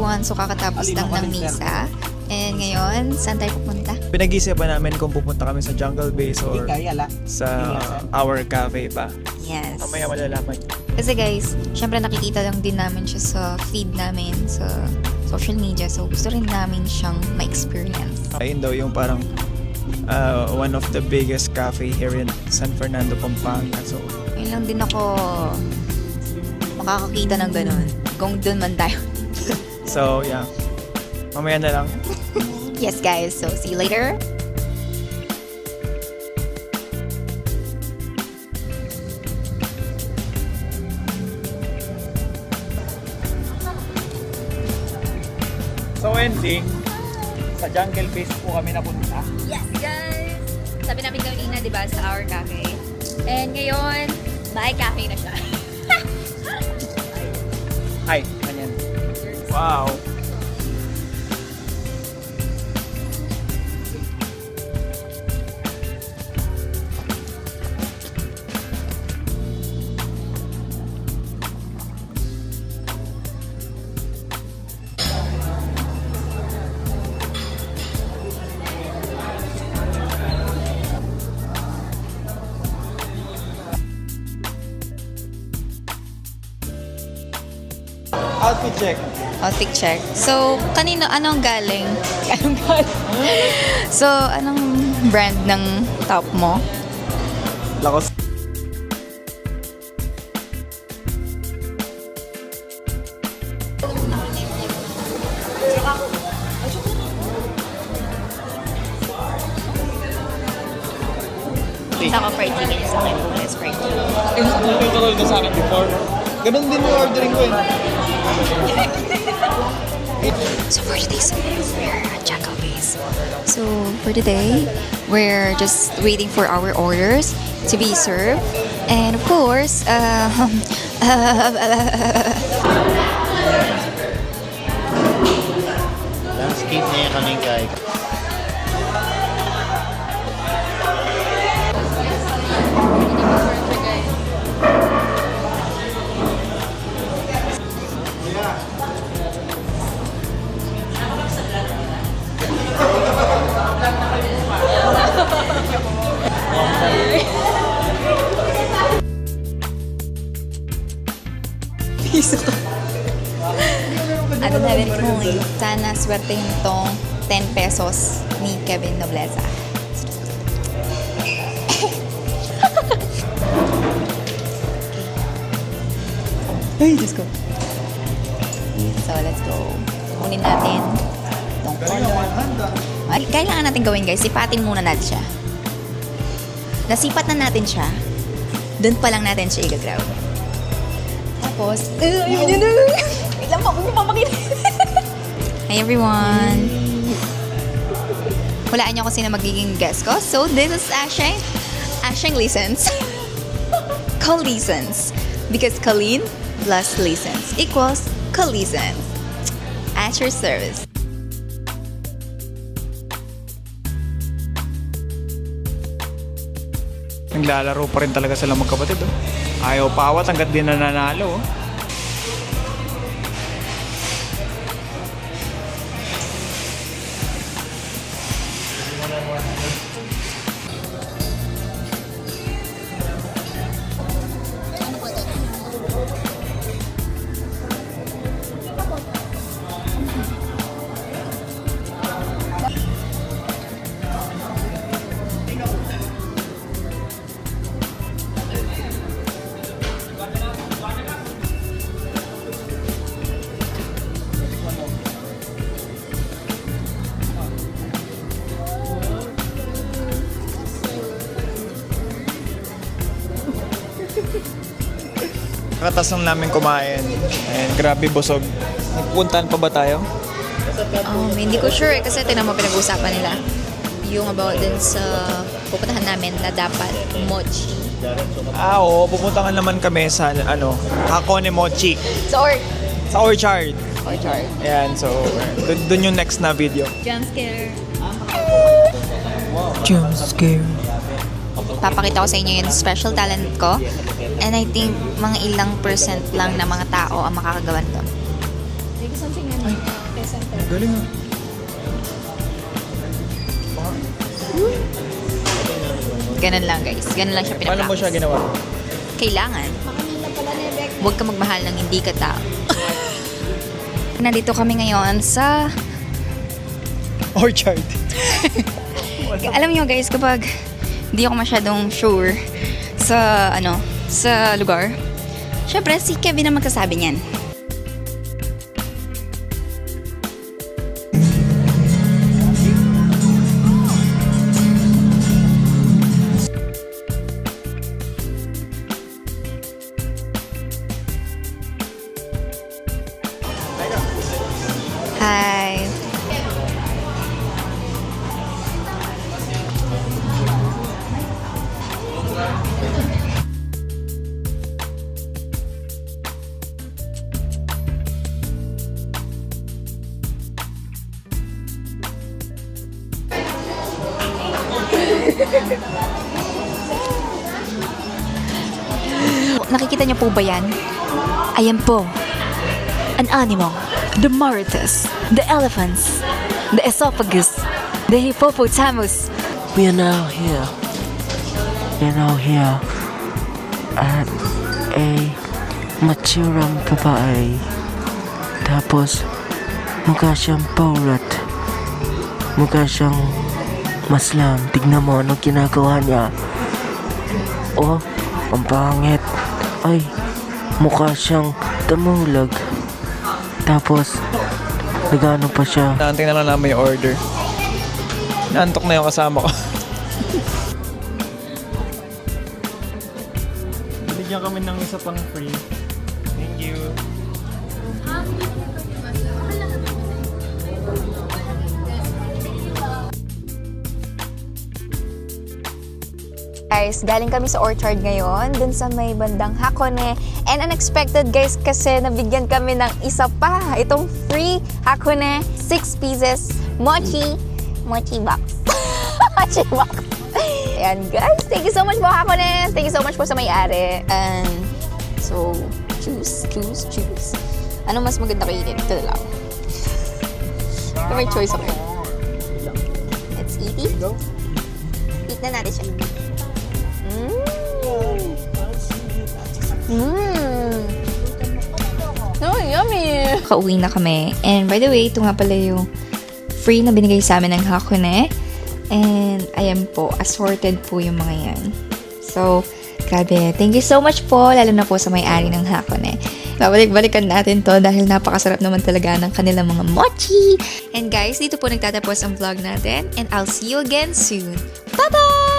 everyone, so kakatapos lang ng misa. And ngayon, saan tayo pupunta? Pinag-isipan namin kung pupunta kami sa Jungle Base or sa Our Cafe pa. Yes. Mamaya malalaman. Kasi guys, syempre nakikita lang din namin siya sa feed namin, sa social media. So gusto rin namin siyang ma-experience. Ayun daw yung parang one of the biggest cafe here in San Fernando, Pampanga. So, Ngayon lang din ako makakakita ng ganun. Kung dun man tayo. so yeah. Mamaya na lang. Yes guys, so see you later. So ending, sa Jungle Base po kami napunta. Yes guys! Sabi namin kanina, di ba, sa Our Cafe. And ngayon, my cafe na siya. Ay, ganyan. Wow. Outfit check. Outfit check. So, kanino, anong galing? Anong galing? So, anong brand ng top mo? Lakos. Taco fried chicken sa akin. Boneless fried chicken. Yung roll ka sa akin before. Ganun din yung ordering ko eh. So for today's we're at Jackal Base. So for today, we're just waiting for our orders to be served. And of course, Landscape niya kami guys. I don't have any coin. Sana swertehin itong 10 pesos ni Kevin Nobleza. Ay, Diyos ko. So, let's go. Kunin natin itong order. Ay, kailangan natin gawin guys, sipatin muna natin siya. Nasipat na natin siya. Doon pa lang natin siya i-grab. Tapos, ayun na. Wait lang po, huwag niyo pamakita. Hi everyone. Hulaan niyo kung sino magiging guest ko. So, this is Asheng. Asheng Listens. Ka-Listens. Because Colleen plus Listens equals Ka-Listens. At your service. Naglalaro pa rin talaga sila magkapatid. Oh. Ayaw pawat hanggat di nananalo. Oh. Katas lang namin kumain. And grabe busog. Nagpuntahan pa ba tayo? Hindi ko sure kasi tinan mo pinag-uusapan nila. Yung about din sa pupuntahan namin na dapat mochi. Oo. Pupunta naman kami sa Hakone Mochi. Sa Orchard. Orchard. Ayan. So, dun yung next na video. Jump scare. Jump scare. Papakita ko sa inyo yung special talent ko. And I think mga ilang % lang na mga tao ang makakagawa nito. Galing ah. Ganun lang guys. Ganun lang siya Paano mo siya pinapractice. ginawa? Kailangan. Huwag ka magmahal ng hindi ka tao. Nandito kami ngayon sa... Orchard. Alam niyo guys, kapag hindi ako masyadong sure sa sa lugar, syempre si Kevin ang magkasabi niyan. Hi. Nakikita niyo po ba yan? Ayan po. An animal. The martis. The elephants. The esophagus. The hippopotamus. We are now here. We are now here at a maturang babae. Tapos, mukha siyang paulat. Mukha siyang maslam. Tignan mo ano ginagawa niya. Oh, ang pangit. Ay, mukha siyang tumulag. Tapos, nagano pa siya. Naantay na lang namin yung order. Naantok na yung kasama ko. Bigyan kami ng isa pang free. Thank you. Guys, galing kami sa Orchard ngayon, dun sa may bandang Hakone. And unexpected guys, kasi nabigyan kami ng isa pa. Itong free Hakone 6 pieces mochi box. Mochi box. Ayan guys, thank you so much po Hakone. Thank you so much po sa may-ari. And so, choose. Ano mas maganda kainin? Ito lang. Ito may choice ako. Let's eat it. Eat na natin siya. Oh, yummy! Kauwi na kami. And by the way, ito nga pala yung free na binigay sa amin ng Hakone. And ayan po, assorted po yung mga yan. So, grabe. Thank you so much po, lalo na po sa may-ari ng Hakone. Babalik-balikan natin to dahil napakasarap naman talaga ng kanilang mga mochi. And guys, dito po nagtatapos ang vlog natin. And I'll see you again soon. Bye-bye!